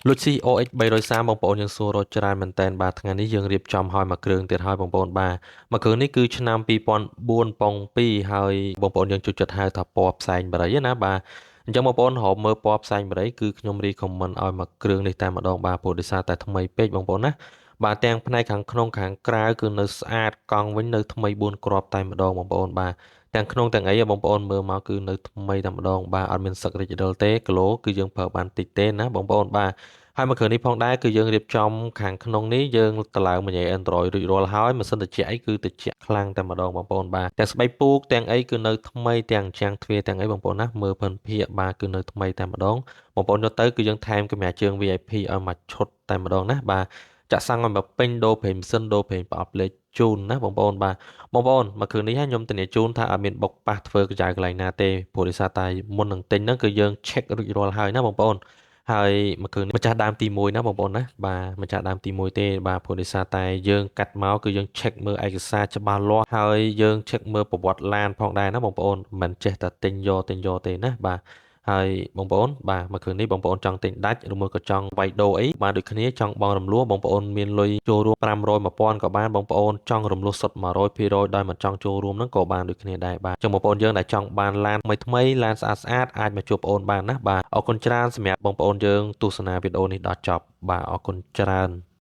លុច COX 330បងប្អូនយើងសួររកច្រើនមែនតើបាទថ្ងៃនេះយើងរៀបចំឲ្យមួយគ្រឿងទៀតហើយបងប្អូនបាទមួយគ្រឿងនេះគឺឆ្នាំ2004ប៉ុង2ហើយបងប្អូនយើងជួយចិត្តហៅថាពណ៌ផ្សែងបរិយណាបាទអញ្ចឹងបងប្អូនរកមើលពណ៌ផ្សែងបរិយគឺខ្ញុំរីខមមិនឲ្យមួយគ្រឿងនេះតែម្ដងបាទព្រោះដោយសារតែថ្មីពេកបងប្អូនណាបាទទាំងផ្នែកខាងក្នុងខាងក្រៅគឺនៅស្អាតកង់វិញនៅថ្មី4គ្រាប់តែម្ដងបងប្អូនបាទទាំងក្នុងទាំងអីបងប្អូនមើលមកគឺនៅថ្មីតែម្ដងបាទអត់មានសឹករិចរិលទេគីឡូគឺយើងប្រើបានតិចទេណាបងប្អូនបាទហើយមួយគ្រឿងនេះផងដែរគឺយើងរៀបចំខាងក្នុងនេះយើងតឡើងមួយ Android រួចរាល់ហើយម៉ាស៊ីនត្រជាក់អីគឺត្រជាក់ខ្លាំងតែម្ដងបងប្អូនបាទទាំងស្បែកពូកទាំងអីគឺនៅថ្មីទាំងចាំងទ្វារទាំងអីបងប្អូនណាមើលភិនភាគបាទគឺនៅថ្មីតែម្ដងបងប្អូនយកទៅគឺយើងថែមកាមេរ៉ាជើង VIP ឲ្យមួយឈុតតែម្ដងណាបាទចាក់សាំងឲ្យមកពេញដូរប្រេងម៉ាស៊ីនដូរប្រេងប្រអប់លេខជូនណាបងប្អូនបាទបងប្អូនមកគ្រឿងនេះខ្ញុំធានាជូនថាអត់មានបុកប៉ះធ្វើកញ្ចៅកន្លែងណាទេព្រោះដោយសារតែមុននឹងទិញហ្នឹងគឺយើង check រួចរាល់ហើយណាបងប្អូនហើយមកគ្រឿងនេះម្ចាស់ដើមទី1ណាបងប្អូនណាបាទម្ចាស់ដើមទី1ទេបាទព្រោះដោយសារតែយើងកាត់មកគឺយើង check មើលឯកសារច្បាស់លាស់ហើយយើង check មើលប្រវត្តិឡានផងដែរណាបងប្អូនមិនចេះតែទិញយកទេណាបាទហើយបងប្អូនបាទមកគ្រឿងនេះបងប្អូនចង់ទិញដាច់ឬមួយក៏ចង់វាយដូរអីបានដូចគ្នាចង់បងរំលោះបងប្អូនមានលុយចូលរួម500 1000ក៏បានបងប្អូនចង់រំលោះសុទ្ធ100%ដោយមិនចង់ចូលរួមហ្នឹងក៏បានដូចគ្នាដែរបាទចឹងបងប្អូនយើងដែលចង់បានឡានថ្មីឡានស្អាតអាចមកជួបបងប្អូនបានណាបាទអរគុណច្រើនសម្រាប់បងប្អូនយើងទស្សនាវីដេអូនេះដល់ចប់បាទអរគុណច្រើន